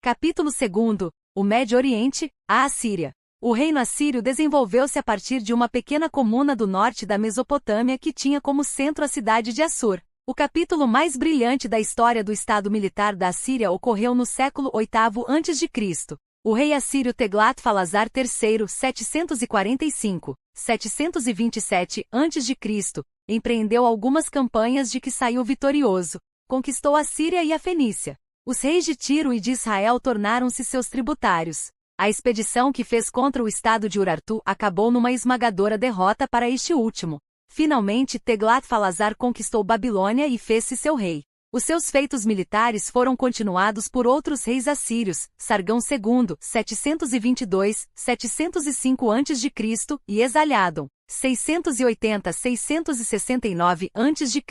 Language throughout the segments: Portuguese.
Capítulo 2. O Médio Oriente, a Assíria. O reino assírio desenvolveu-se a partir de uma pequena comuna do norte da Mesopotâmia que tinha como centro a cidade de Assur. O capítulo mais brilhante da história do estado militar da Assíria ocorreu no século VIII a.C. O rei assírio Teglat-Falazar III, 745-727 a.C., empreendeu algumas campanhas de que saiu vitorioso. Conquistou a Síria e a Fenícia. Os reis de Tiro e de Israel tornaram-se seus tributários. A expedição que fez contra o estado de Urartu acabou numa esmagadora derrota para este último. Finalmente, Teglat-Falazar conquistou Babilônia e fez-se seu rei. Os seus feitos militares foram continuados por outros reis assírios, Sargão II, 722-705 a.C. e Esarhaddon, 680-669 a.C.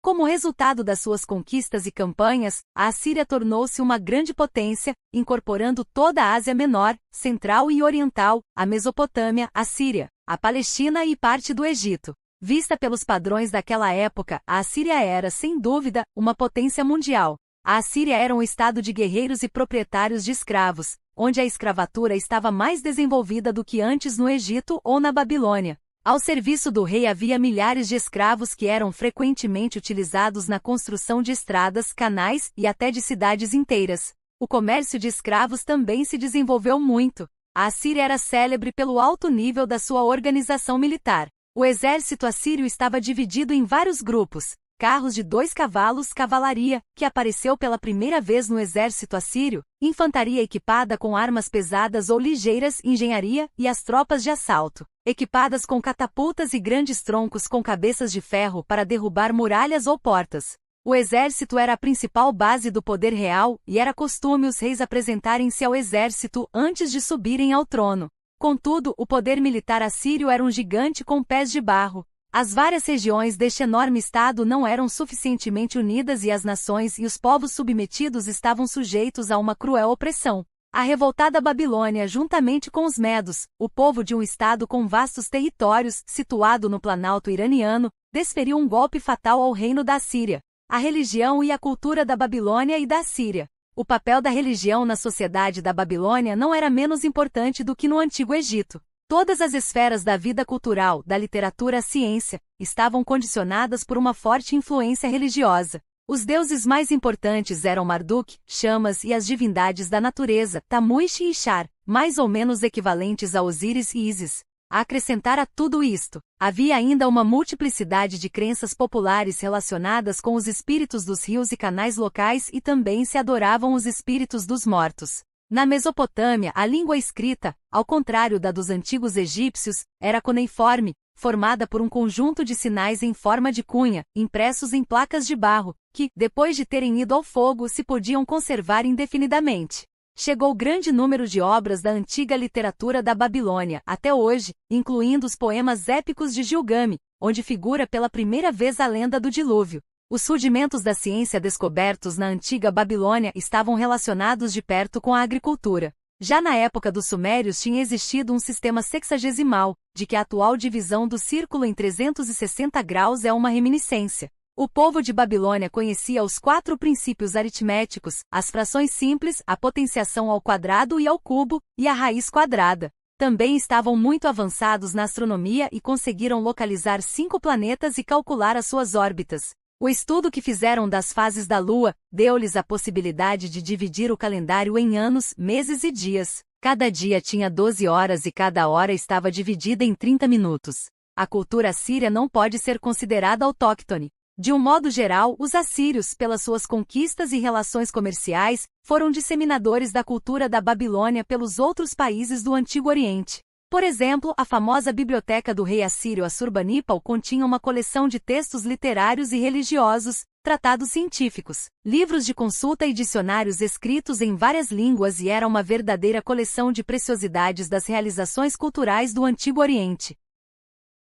Como resultado das suas conquistas e campanhas, a Assíria tornou-se uma grande potência, incorporando toda a Ásia Menor, Central e Oriental, a Mesopotâmia, a Síria, a Palestina e parte do Egito. Vista pelos padrões daquela época, a Assíria era, sem dúvida, uma potência mundial. A Assíria era um estado de guerreiros e proprietários de escravos, onde a escravatura estava mais desenvolvida do que antes no Egito ou na Babilônia. Ao serviço do rei havia milhares de escravos que eram frequentemente utilizados na construção de estradas, canais e até de cidades inteiras. O comércio de escravos também se desenvolveu muito. A Assíria era célebre pelo alto nível da sua organização militar. O exército assírio estava dividido em vários grupos. Carros de 2 cavalos, cavalaria, que apareceu pela primeira vez no exército assírio, infantaria equipada com armas pesadas ou ligeiras, engenharia, e as tropas de assalto, equipadas com catapultas e grandes troncos com cabeças de ferro para derrubar muralhas ou portas. O exército era a principal base do poder real, e era costume os reis apresentarem-se ao exército antes de subirem ao trono. Contudo, o poder militar assírio era um gigante com pés de barro. As várias regiões deste enorme estado não eram suficientemente unidas e as nações e os povos submetidos estavam sujeitos a uma cruel opressão. A revoltada Babilônia, juntamente com os Medos, o povo de um estado com vastos territórios, situado no planalto iraniano, desferiu um golpe fatal ao reino da Assíria. A religião e a cultura da Babilônia e da Assíria. O papel da religião na sociedade da Babilônia não era menos importante do que no Antigo Egito. Todas as esferas da vida cultural, da literatura à ciência, estavam condicionadas por uma forte influência religiosa. Os deuses mais importantes eram Marduk, Chamas e as divindades da natureza, Tamuish e Ishar, mais ou menos equivalentes a Osíris e Ísis. A acrescentar a tudo isto, havia ainda uma multiplicidade de crenças populares relacionadas com os espíritos dos rios e canais locais e também se adoravam os espíritos dos mortos. Na Mesopotâmia, a língua escrita, ao contrário da dos antigos egípcios, era cuneiforme, formada por um conjunto de sinais em forma de cunha, impressos em placas de barro, que, depois de terem ido ao fogo, se podiam conservar indefinidamente. Chegou grande número de obras da antiga literatura da Babilônia, até hoje, incluindo os poemas épicos de Gilgamesh, onde figura pela primeira vez a lenda do dilúvio. Os rudimentos da ciência descobertos na antiga Babilônia estavam relacionados de perto com a agricultura. Já na época dos Sumérios tinha existido um sistema sexagesimal, de que a atual divisão do círculo em 360 graus é uma reminiscência. O povo de Babilônia conhecia os 4 princípios aritméticos, as frações simples, a potenciação ao quadrado e ao cubo, e a raiz quadrada. Também estavam muito avançados na astronomia e conseguiram localizar 5 planetas e calcular as suas órbitas. O estudo que fizeram das fases da Lua deu-lhes a possibilidade de dividir o calendário em anos, meses e dias. Cada dia tinha 12 horas e cada hora estava dividida em 30 minutos. A cultura assíria não pode ser considerada autóctone. De um modo geral, os assírios, pelas suas conquistas e relações comerciais, foram disseminadores da cultura da Babilônia pelos outros países do Antigo Oriente. Por exemplo, a famosa biblioteca do rei assírio Assurbanipal continha uma coleção de textos literários e religiosos, tratados científicos, livros de consulta e dicionários escritos em várias línguas e era uma verdadeira coleção de preciosidades das realizações culturais do Antigo Oriente.